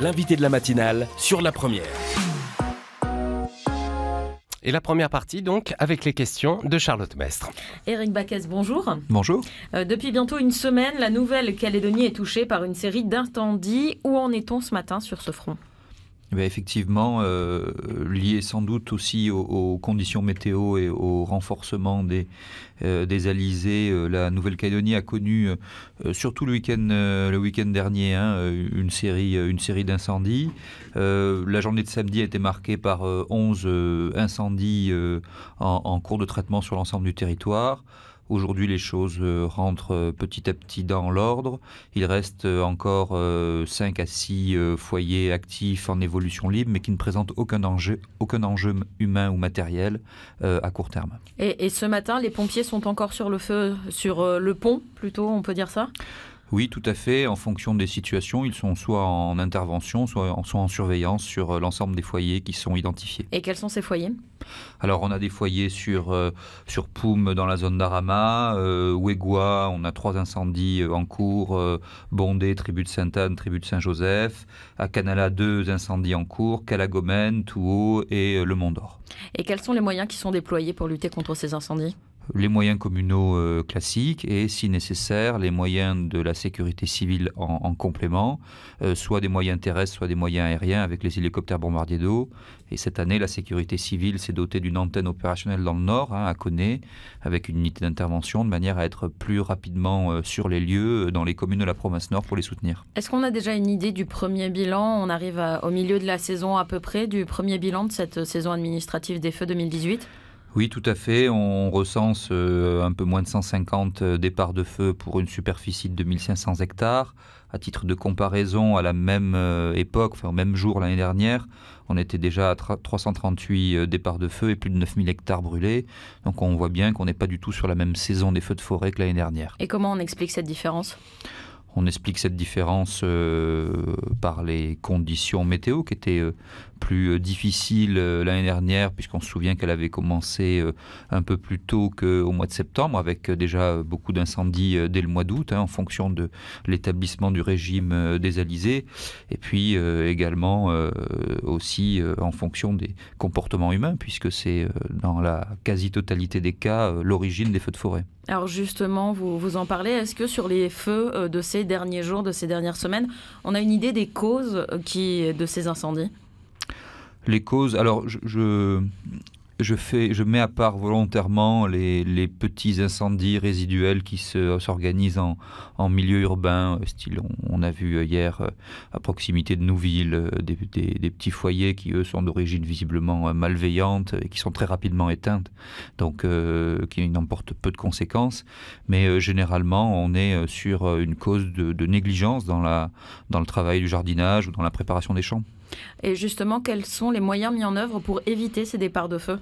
l'invité de la matinale sur La Première. Et la première partie, donc, avec les questions de Charlotte Mestre. Éric Baquès, bonjour. Bonjour. Depuis bientôt une semaine, la Nouvelle-Calédonie est touchée par une série d'incendies. Où en est-on ce matin sur ce front ? Effectivement, lié sans doute aussi aux conditions météo et au renforcement des alizés, la Nouvelle-Calédonie a connu, surtout le week-end dernier, une série d'incendies. La journée de samedi a été marquée par 11 incendies en cours de traitement sur l'ensemble du territoire. Aujourd'hui, les choses rentrent petit à petit dans l'ordre. Il reste encore 5 à 6 foyers actifs en évolution libre, mais qui ne présentent aucun enjeu humain ou matériel à court terme. Et ce matin, les pompiers sont encore sur le feu, sur le pont, plutôt, on peut dire ça ? Oui, tout à fait. En fonction des situations, ils sont soit en intervention, soit en surveillance sur l'ensemble des foyers qui sont identifiés. Et quels sont ces foyers ? Alors, on a des foyers sur Poum dans la zone d'Arama, Ouégoua, on a 3 incendies en cours, Bondé, tribu de Sainte-Anne, tribu de Saint-Joseph, à Canala, 2 incendies en cours, Calagomène, Touhaut et le Mont-d'Or. Et quels sont les moyens qui sont déployés pour lutter contre ces incendies ? Les moyens communaux classiques et, si nécessaire, les moyens de la sécurité civile en complément, soit des moyens terrestres, soit des moyens aériens avec les hélicoptères bombardiers d'eau. Et cette année, la sécurité civile s'est dotée d'une antenne opérationnelle dans le nord, à Koné, avec une unité d'intervention, de manière à être plus rapidement sur les lieux dans les communes de la province nord pour les soutenir. Est-ce qu'on a déjà une idée du premier bilan ? On arrive au milieu de la saison à peu près, du premier bilan de cette saison administrative des feux 2018 ? Oui, tout à fait. On recense un peu moins de 150 départs de feu pour une superficie de 2500 hectares. À titre de comparaison, à la même époque, au même jour l'année dernière, on était déjà à 338 départs de feu et plus de 9000 hectares brûlés. Donc on voit bien qu'on n'est pas du tout sur la même saison des feux de forêt que l'année dernière. Et comment on explique cette différence ? On explique cette différence par les conditions météo qui étaient plus difficiles l'année dernière, puisqu'on se souvient qu'elle avait commencé un peu plus tôt qu'au mois de septembre, avec déjà beaucoup d'incendies dès le mois d'août, en fonction de l'établissement du régime des alizés, et puis également aussi en fonction des comportements humains, puisque c'est dans la quasi-totalité des cas l'origine des feux de forêt. Alors justement, vous en parlez, est-ce que sur les feux de ces derniers jours, de ces dernières semaines, on a une idée des causes de ces incendies ? Les causes, alors je mets à part volontairement les petits incendies résiduels qui s'organisent en milieu urbain, style on a vu hier à proximité de Nouville des petits foyers qui eux sont d'origine visiblement malveillante et qui sont très rapidement éteintes, donc qui n'emportent peu de conséquences, mais généralement on est sur une cause de négligence dans le travail du jardinage ou dans la préparation des champs. Et justement, quels sont les moyens mis en œuvre pour éviter ces départs de feu ?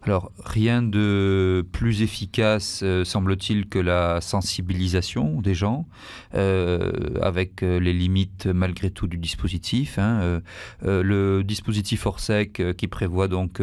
Alors, rien de plus efficace, semble-t-il, que la sensibilisation des gens, avec les limites malgré tout du dispositif. Le dispositif Orsec, qui prévoit donc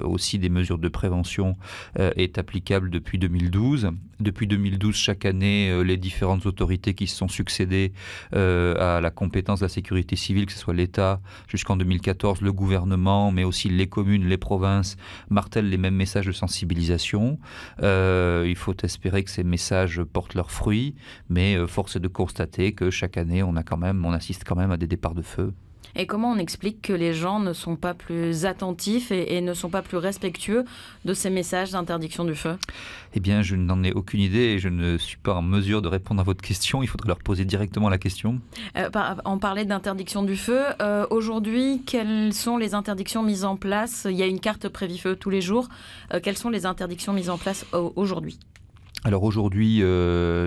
aussi des mesures de prévention, est applicable depuis 2012. Depuis 2012, chaque année, les différentes autorités qui se sont succédées à la compétence de la sécurité civile, que ce soit l'État jusqu'en 2014, le gouvernement, mais aussi les communes, les provinces, martèlent les mêmes messages de sensibilisation. Il faut espérer que ces messages portent leurs fruits, mais force est de constater que chaque année, on assiste quand même à des départs de feu. Et comment on explique que les gens ne sont pas plus attentifs et ne sont pas plus respectueux de ces messages d'interdiction du feu ? Eh bien, je n'en ai aucune idée et je ne suis pas en mesure de répondre à votre question. Il faudrait leur poser directement la question. On parlait d'interdiction du feu. Aujourd'hui, quelles sont les interdictions mises en place ? Il y a une carte Prévifeu tous les jours. Quelles sont les interdictions mises en place aujourd'hui ? Alors aujourd'hui,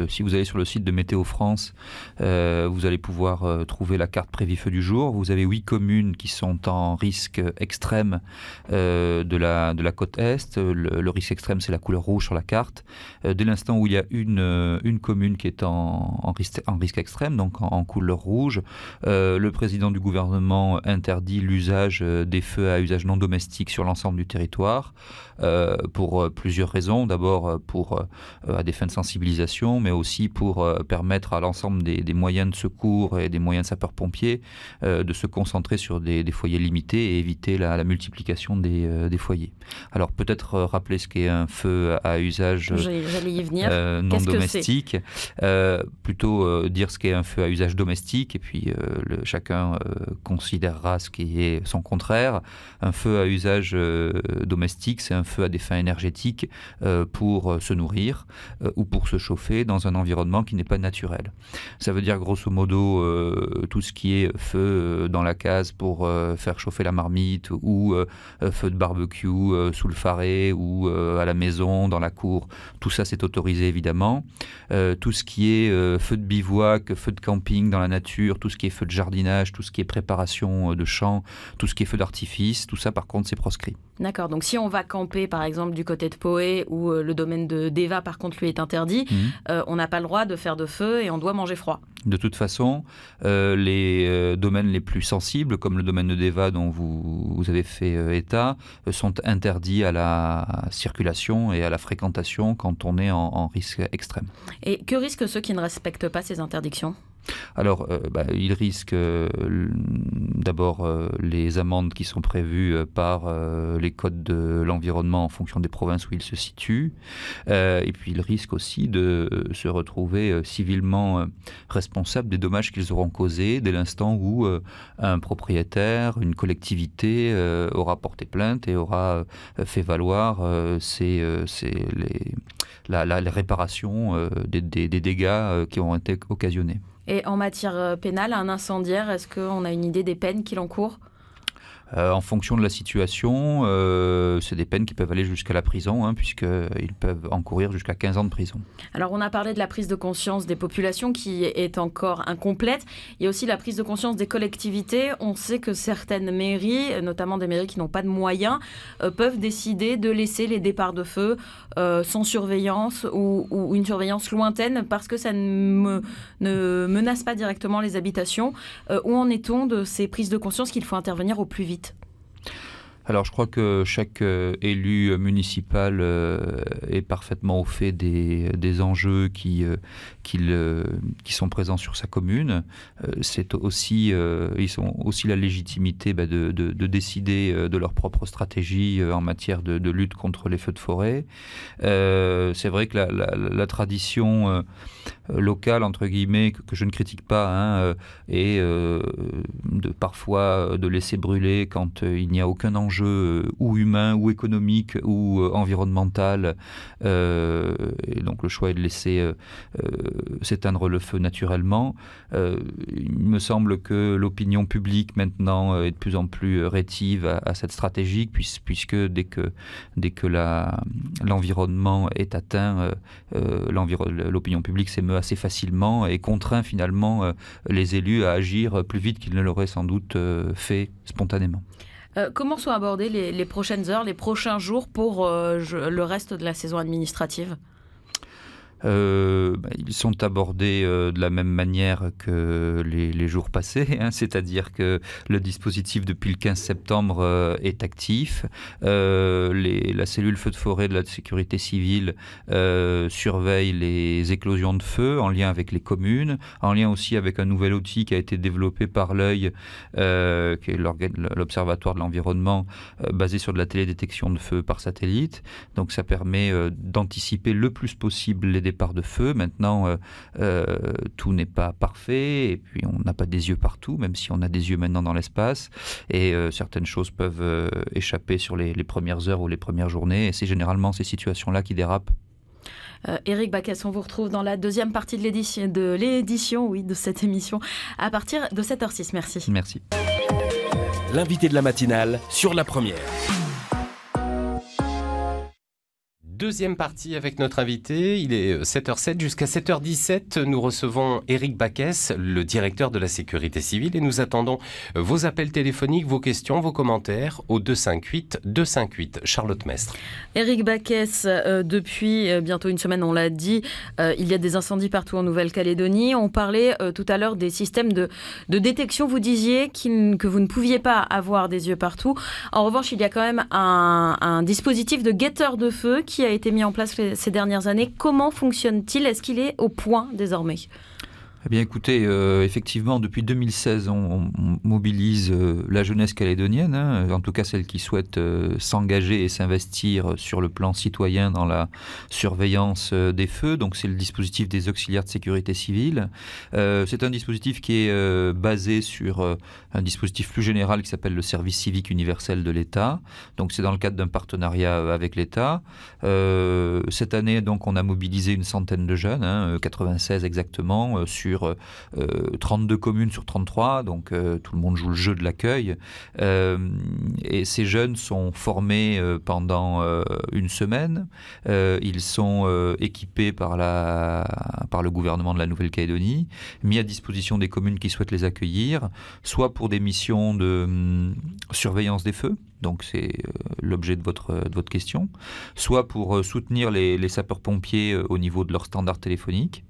si vous allez sur le site de Météo France, vous allez pouvoir trouver la carte Prévifeu du jour. Vous avez 8 communes qui sont en risque extrême de la côte Est. Le risque extrême, c'est la couleur rouge sur la carte. Dès l'instant où il y a une commune qui est en risque extrême, donc en couleur rouge, le président du gouvernement interdit l'usage des feux à usage non domestique sur l'ensemble du territoire pour plusieurs raisons. D'abord, pour à des fins de sensibilisation, mais aussi pour permettre à l'ensemble des moyens de secours et des moyens de sapeurs-pompiers de se concentrer sur des foyers limités et éviter la multiplication des foyers. Alors peut-être rappeler ce qu'est un feu à usage J'allais y venir. non domestique, plutôt dire ce qu'est un feu à usage domestique, et puis chacun considérera ce qui est son contraire. Un feu à usage domestique, c'est un feu à des fins énergétiques pour se nourrir ou pour se chauffer dans un environnement qui n'est pas naturel. Ça veut dire grosso modo tout ce qui est feu dans la case pour faire chauffer la marmite, ou feu de barbecue sous le faré, ou à la maison, dans la cour. Tout ça, c'est autorisé évidemment. Tout ce qui est feu de bivouac, feu de camping dans la nature, tout ce qui est feu de jardinage, tout ce qui est préparation de champs, tout ce qui est feu d'artifice, tout ça par contre c'est proscrit. D'accord, donc si on va camper par exemple du côté de Poé, où le domaine d'Eva par contre lui est interdit, on n'a pas le droit de faire de feu et on doit manger froid. De toute façon, les domaines les plus sensibles, comme le domaine de Deva dont vous avez fait état, sont interdits à la circulation et à la fréquentation quand on est en risque extrême. Et que risquent ceux qui ne respectent pas ces interdictions ? Alors, ils risquent d'abord les amendes qui sont prévues par les codes de l'environnement en fonction des provinces où ils se situent. Et puis, ils risquent aussi de se retrouver civilement responsables des dommages qu'ils auront causés dès l'instant où un propriétaire, une collectivité aura porté plainte et aura fait valoir les réparations des dégâts qui ont été occasionnés. Et en matière pénale, un incendiaire, est-ce qu'on a une idée des peines qu'il encourt ? En fonction de la situation, c'est des peines qui peuvent aller jusqu'à la prison, puisqu'ils peuvent encourir jusqu'à 15 ans de prison. Alors on a parlé de la prise de conscience des populations qui est encore incomplète. Il y a aussi la prise de conscience des collectivités. On sait que certaines mairies, notamment des mairies qui n'ont pas de moyens, peuvent décider de laisser les départs de feu sans surveillance ou une surveillance lointaine parce que ça ne menace pas directement les habitations. Où en est-on de ces prises de conscience qu'il faut intervenir au plus vite ? Alors, je crois que chaque élu municipal est parfaitement au fait des enjeux qui sont présents sur sa commune. Ils ont aussi la légitimité de décider de leur propre stratégie en matière de lutte contre les feux de forêt. C'est vrai que la tradition locale, entre guillemets, que je ne critique pas, est parfois de laisser brûler quand il n'y a aucun enjeu ou humain, ou économique, ou environnemental. Et donc le choix est de laisser s'éteindre le feu naturellement. Il me semble que l'opinion publique maintenant est de plus en plus rétive à cette stratégie, puisque dès que l'environnement est atteint, l'opinion publique s'émeut assez facilement et contraint finalement les élus à agir plus vite qu'ils ne l'auraient sans doute fait spontanément. Comment sont abordées les prochaines heures, les prochains jours pour le reste de la saison administrative ? Ils sont abordés de la même manière que les jours passés, c'est-à-dire que le dispositif depuis le 15 septembre est actif. La cellule feu de forêt de la sécurité civile surveille les éclosions de feu en lien avec les communes, en lien aussi avec un nouvel outil qui a été développé par l'œil, qui est l'Observatoire de l'environnement, basé sur de la télédétection de feu par satellite. Donc ça permet d'anticiper le plus possible les départs de feu. Maintenant, tout n'est pas parfait, et puis on n'a pas des yeux partout, même si on a des yeux maintenant dans l'espace, et certaines choses peuvent échapper sur les premières heures ou les premières journées, et c'est généralement ces situations-là qui dérapent. Éric Backès, on vous retrouve dans la deuxième partie de l'édition de cette émission à partir de 7h06. Merci. Merci. L'invité de la matinale sur la première. Deuxième partie avec notre invité, il est 7h07 jusqu'à 7h17. Nous recevons Éric Backès, le directeur de la sécurité civile, et nous attendons vos appels téléphoniques, vos questions, vos commentaires au 258 258. Charlotte Mestre. Éric Backès, depuis bientôt une semaine, on l'a dit, il y a des incendies partout en Nouvelle-Calédonie. On parlait tout à l'heure des systèmes de détection. Vous disiez que vous ne pouviez pas avoir des yeux partout. En revanche, il y a quand même un dispositif de guetteur de feu qui a été mis en place ces dernières années. Comment fonctionne-t-il? Est-ce qu'il est au point désormais? Eh bien, écoutez, effectivement, depuis 2016, on mobilise la jeunesse calédonienne, hein, en tout cas celle qui souhaite s'engager et s'investir sur le plan citoyen dans la surveillance des feux. Donc, c'est le dispositif des auxiliaires de sécurité civile. C'est un dispositif qui est basé sur un dispositif plus général qui s'appelle le service civique universel de l'État. Donc, c'est dans le cadre d'un partenariat avec l'État. Cette année, donc, on a mobilisé une centaine de jeunes, 96 exactement, sur 32 communes sur 33, donc tout le monde joue le jeu de l'accueil. Et ces jeunes sont formés pendant une semaine. Ils sont équipés par le gouvernement de la Nouvelle-Calédonie, mis à disposition des communes qui souhaitent les accueillir, soit pour des missions de surveillance des feux, donc c'est l'objet de votre question, soit pour soutenir les sapeurs-pompiers au niveau de leur standard téléphonique,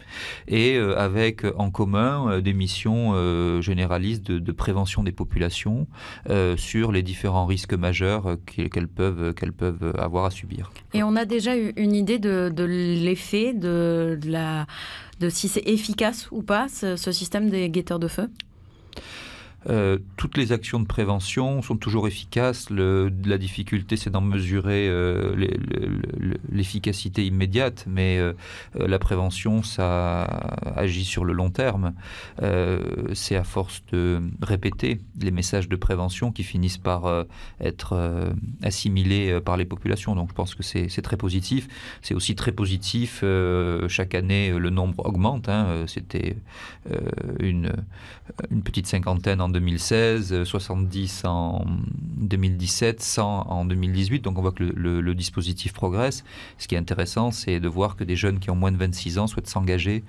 et avec en commun des missions généralistes de prévention des populations sur les différents risques majeurs qu'elles peuvent avoir à subir. Et on a déjà eu une idée de l'effet, de si c'est efficace ou pas, ce système des guetteurs de feu? Toutes les actions de prévention sont toujours efficaces. La difficulté, c'est d'en mesurer l'efficacité immédiate, mais la prévention, ça agit sur le long terme. C'est à force de répéter les messages de prévention qui finissent par être assimilés par les populations. Donc je pense que c'est très positif. C'est aussi très positif. Chaque année, le nombre augmente. C'était une petite cinquantaine en 2016, 70 en 2017, 100 en 2018. Donc on voit que le dispositif progresse. Ce qui est intéressant, c'est de voir que des jeunes qui ont moins de 26 ans souhaitent s'engager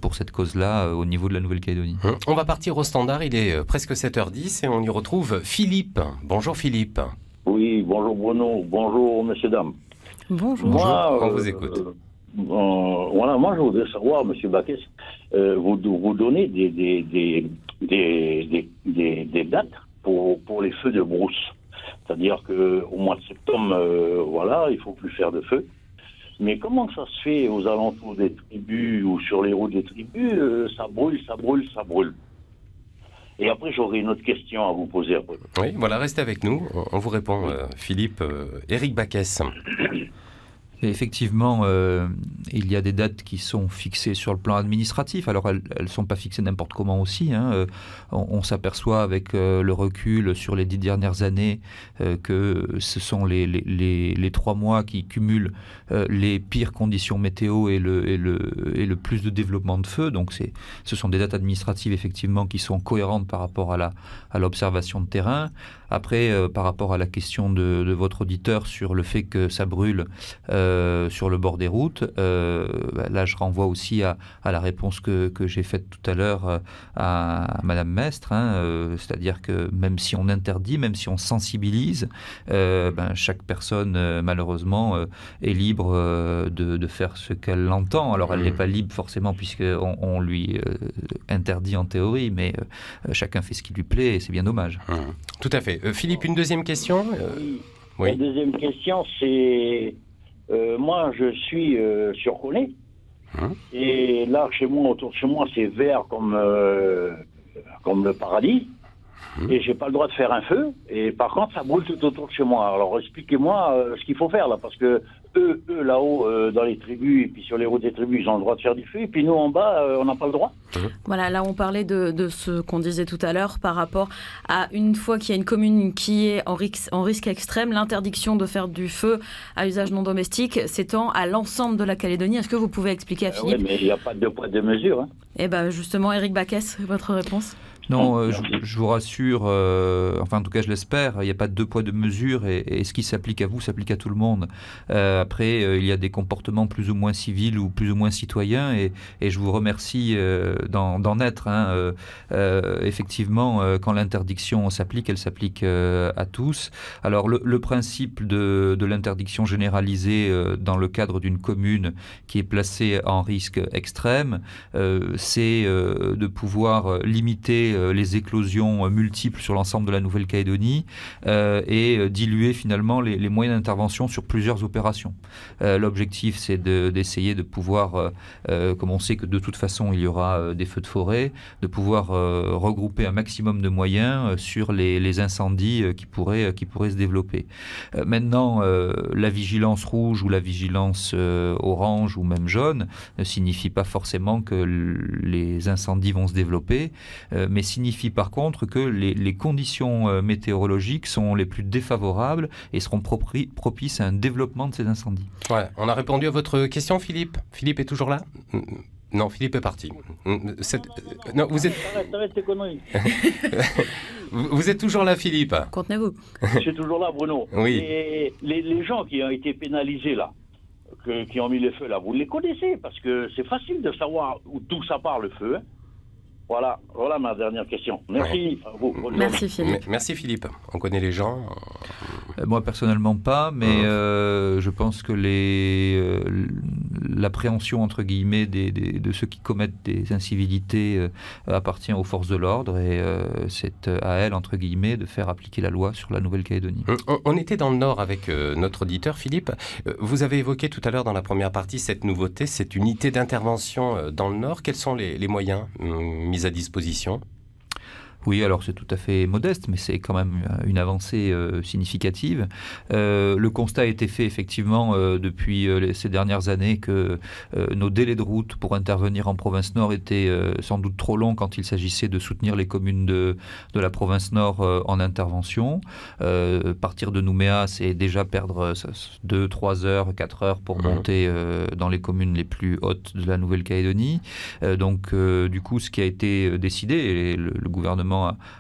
pour cette cause-là au niveau de la Nouvelle-Calédonie. On va partir au standard, il est presque 7h10 et on y retrouve Philippe. Bonjour Philippe. Oui, bonjour Bruno, bonjour messieurs, dames. Bonjour. Bonjour, on vous écoute. Voilà, moi je voudrais savoir, monsieur Baquès, vous donnez des dates pour les feux de brousse. C'est-à-dire qu'au mois de septembre, voilà, il ne faut plus faire de feu. Mais comment ça se fait aux alentours des tribus ou sur les routes des tribus, ça brûle, ça brûle, ça brûle. Et après, j'aurai une autre question à vous poser après. Oui, voilà, restez avec nous. On vous répond, Philippe. Éric Baquès. Et effectivement, il y a des dates qui sont fixées sur le plan administratif. Alors, elles ne sont pas fixées n'importe comment aussi. On s'aperçoit avec le recul sur les 10 dernières années que ce sont les 3 mois qui cumulent les pires conditions météo et le plus de développement de feu. Donc, ce sont des dates administratives, effectivement, qui sont cohérentes par rapport à l'observation de terrain. Après, par rapport à la question de votre auditeur sur le fait que ça brûle sur le bord des routes, là je renvoie aussi à la réponse que j'ai faite tout à l'heure à Madame Mestre, c'est-à-dire que même si on interdit, même si on sensibilise, chaque personne malheureusement est libre de faire ce qu'elle entend. Alors elle n'est pas libre forcément puisqu'on lui interdit en théorie, mais chacun fait ce qui lui plaît et c'est bien dommage. Tout à fait. Philippe, une deuxième question Oui. La deuxième question, c'est... moi, je suis sur Collet. Et là, autour de chez moi, c'est vert comme le paradis. Et j'ai pas le droit de faire un feu. Et par contre, ça brûle tout autour de chez moi. Alors, expliquez-moi ce qu'il faut faire, là. Parce que eux là-haut, dans les tribus, et puis sur les routes des tribus, ils ont le droit de faire du feu. Et puis nous, en bas, on n'a pas le droit. Voilà, là, on parlait de ce qu'on disait tout à l'heure par rapport à une fois qu'il y a une commune qui est en risque extrême, l'interdiction de faire du feu à usage non domestique s'étend à l'ensemble de la Calédonie. Est-ce que vous pouvez expliquer à Philippe? Oui, mais il n'y a pas de poids de mesure. Eh bien, justement, Éric Baquès, votre réponse? Non, je vous rassure, enfin en tout cas je l'espère, il n'y a pas de 2 poids 2 mesures et ce qui s'applique à vous s'applique à tout le monde. Après, il y a des comportements plus ou moins civils ou plus ou moins citoyens et je vous remercie d'en être. Effectivement, quand l'interdiction s'applique, elle s'applique à tous. Alors le principe de l'interdiction généralisée dans le cadre d'une commune qui est placée en risque extrême, c'est de pouvoir limiter les éclosions multiples sur l'ensemble de la Nouvelle-Calédonie et diluer finalement les moyens d'intervention sur plusieurs opérations. L'objectif, c'est d'essayer de pouvoir, comme on sait que de toute façon il y aura des feux de forêt, de pouvoir regrouper un maximum de moyens sur les incendies qui pourraient se développer. Maintenant, la vigilance rouge ou la vigilance orange ou même jaune ne signifie pas forcément que les incendies vont se développer, mais signifie par contre que les conditions météorologiques sont les plus défavorables et seront propices à un développement de ces incendies. Ouais, on a répondu à votre question, Philippe. Philippe est toujours là ? Non, Philippe est parti. Non, vous êtes... Arrête tes conneries. Vous êtes toujours là, Philippe. Contenez-vous. Je suis toujours là, Bruno. Oui. Et les gens qui ont été pénalisés là, qui ont mis le feu là, vous les connaissez parce que c'est facile de savoir d'où ça part le feu. Hein. Voilà ma dernière question. Merci à vous. Merci Philippe. Merci Philippe. On connaît les gens. Moi personnellement pas, mais je pense que l'appréhension entre guillemets de ceux qui commettent des incivilités appartient aux forces de l'ordre et c'est à elles entre guillemets de faire appliquer la loi sur la Nouvelle-Calédonie. On était dans le Nord avec notre auditeur Philippe. Vous avez évoqué tout à l'heure dans la première partie cette nouveauté, cette unité d'intervention dans le Nord. Quels sont les moyens mis à disposition ? Oui, alors c'est tout à fait modeste, mais c'est quand même une avancée significative. Le constat a été fait effectivement depuis ces dernières années que nos délais de route pour intervenir en province Nord étaient sans doute trop longs quand il s'agissait de soutenir les communes de la province Nord en intervention. Partir de Nouméa, c'est déjà perdre 2, 3 heures, 4 heures pour monter dans les communes les plus hautes de la Nouvelle-Calédonie. Donc du coup, ce qui a été décidé, et le gouvernement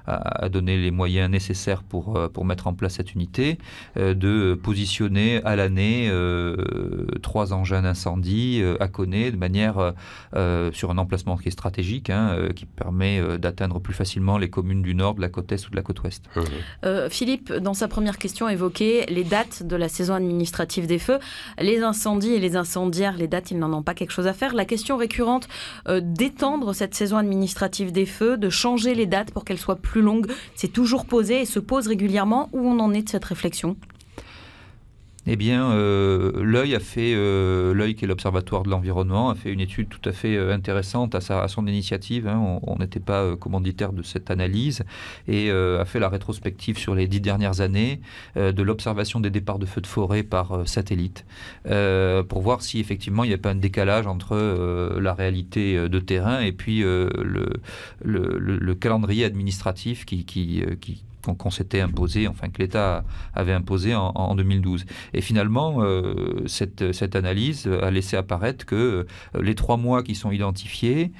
a donné les moyens nécessaires pour mettre en place cette unité, de positionner à l'année 3 engins d'incendie à Coné de manière sur un emplacement qui est stratégique, qui permet d'atteindre plus facilement les communes du nord, de la côte est ou de la côte ouest. Philippe, dans sa première question, évoquait les dates de la saison administrative des feux. Les incendies et les incendiaires, les dates, ils n'en ont pas quelque chose à faire. La question récurrente d'étendre cette saison administrative des feux, de changer les dates pour qu'elle soit plus longue, c'est toujours posé et se pose régulièrement. Où on en est de cette réflexion ? Eh bien, l'œil qui est l'Observatoire de l'environnement, a fait une étude tout à fait intéressante à son initiative. On n'était pas commanditaire de cette analyse et a fait la rétrospective sur les 10 dernières années de l'observation des départs de feux de forêt par satellite pour voir si effectivement il n'y avait pas un décalage entre la réalité de terrain et puis le calendrier administratif qu'on s'était imposé, enfin que l'État avait imposé en 2012. Et finalement, cette analyse a laissé apparaître que les 3 mois qui sont identifiés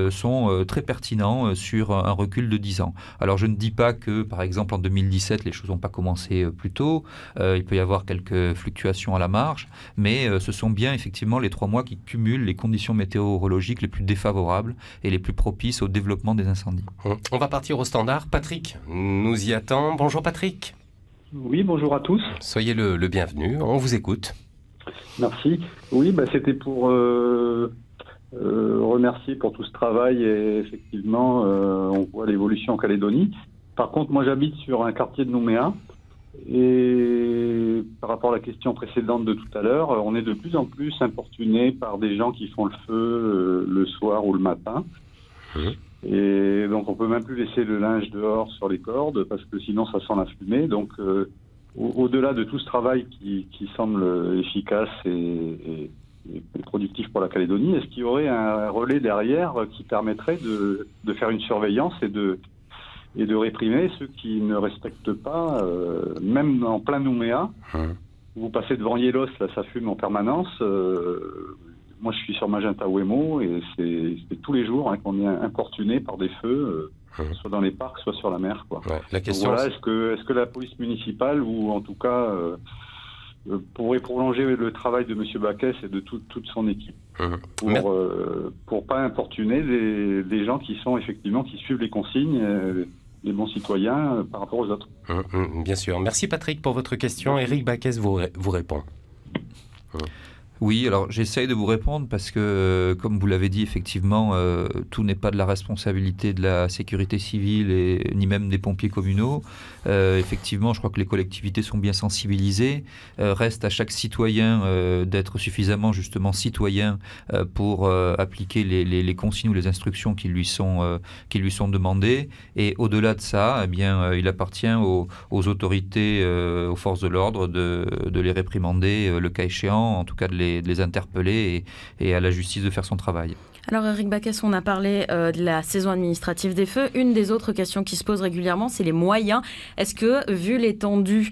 sont très pertinents sur un recul de 10 ans. Alors je ne dis pas que, par exemple, en 2017, les choses n'ont pas commencé plus tôt, il peut y avoir quelques fluctuations à la marge, mais ce sont bien effectivement les 3 mois qui cumulent les conditions météorologiques les plus défavorables et les plus propices au développement des incendies. On va partir au standard. Patrick nous y attend. Bonjour Patrick. Oui, bonjour à tous. Soyez le bienvenu, on vous écoute. Merci. Oui, c'était pour remercier pour tout ce travail et effectivement, on voit l'évolution en Calédonie. Par contre, moi j'habite sur un quartier de Nouméa et par rapport à la question précédente de tout à l'heure, on est de plus en plus importuné par des gens qui font le feu le soir ou le matin. Et donc on peut même plus laisser le linge dehors sur les cordes parce que sinon ça sent la fumée. Donc au-delà de tout ce travail qui semble efficace et productif pour la Calédonie, est-ce qu'il y aurait un relais derrière qui permettrait de faire une surveillance et de réprimer ceux qui ne respectent pas, même en plein Nouméa, vous passez devant Yélos, là ça fume en permanence. Moi, je suis sur Magenta Wemo et c'est tous les jours qu'on est importuné par des feux, soit dans les parcs, soit sur la mer. Quoi. Ouais, la question, donc voilà, est-ce que la police municipale, ou en tout cas, pourrait prolonger le travail de M. Baquès et de toute son équipe pour pas importuner des gens qui suivent les consignes, les bons citoyens par rapport aux autres. Bien sûr. Merci Patrick pour votre question. Éric Baquès vous répond. Oui, alors j'essaye de vous répondre parce que, comme vous l'avez dit, effectivement, tout n'est pas de la responsabilité de la sécurité civile et ni même des pompiers communaux. Effectivement, je crois que les collectivités sont bien sensibilisées. Reste à chaque citoyen d'être suffisamment justement citoyen pour appliquer les consignes ou les instructions qui lui sont demandées. Et au-delà de ça, eh bien, il appartient aux autorités, aux forces de l'ordre de les réprimander, le cas échéant, en tout cas de les interpeller et à la justice de faire son travail. Alors Éric Baquès, on a parlé de la saison administrative des feux. Une des autres questions qui se posent régulièrement, c'est les moyens. Est-ce que, vu l'étendue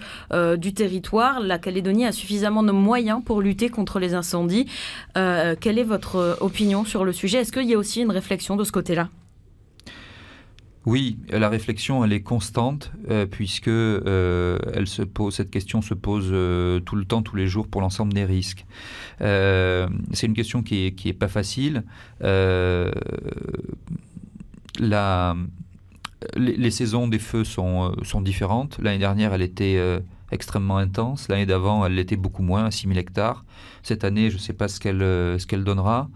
du territoire, la Calédonie a suffisamment de moyens pour lutter contre les incendies? Quelle est votre opinion sur le sujet? Est-ce qu'il y a aussi une réflexion de ce côté-là? Oui, la réflexion, elle est constante, puisque cette question se pose tout le temps, tous les jours, pour l'ensemble des risques. C'est une question qui est pas facile. Les saisons des feux sont différentes. L'année dernière, elle était extrêmement intense. L'année d'avant, elle l'était beaucoup moins, à 6000 hectares. Cette année, je ne sais pas ce qu'elle donnera.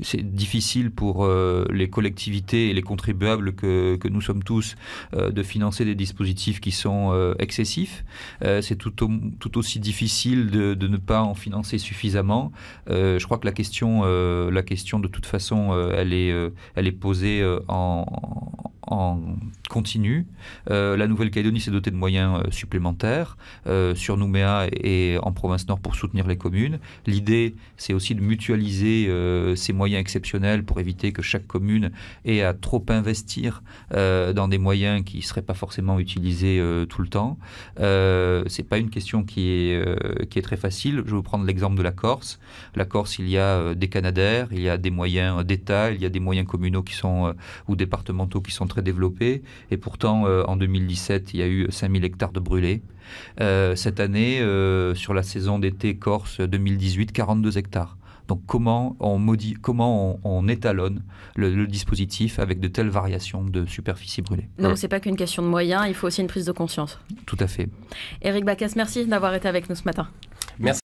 C'est difficile pour les collectivités et les contribuables que nous sommes tous de financer des dispositifs qui sont excessifs. C'est tout aussi difficile de ne pas en financer suffisamment. Je crois que la question de toute façon, elle est posée en continu. La Nouvelle-Calédonie s'est dotée de moyens supplémentaires sur Nouméa et en province nord pour soutenir les communes. L'idée, c'est aussi de mutualiser ces moyens exceptionnels pour éviter que chaque commune ait à trop investir dans des moyens qui ne seraient pas forcément utilisés tout le temps. C'est pas une question qui est très facile. Je vais vous prendre l'exemple de la Corse. La Corse, il y a des Canadair, il y a des moyens d'État, il y a des moyens communaux ou départementaux qui sont très développés. Et pourtant, en 2017, il y a eu 5000 hectares de brûlés. Cette année, sur la saison d'été Corse 2018, 42 hectares. Donc comment on étalonne le dispositif avec de telles variations de superficie brûlée? Donc c'est pas qu'une question de moyens, il faut aussi une prise de conscience. Tout à fait. Éric Baquès, merci d'avoir été avec nous ce matin. Merci.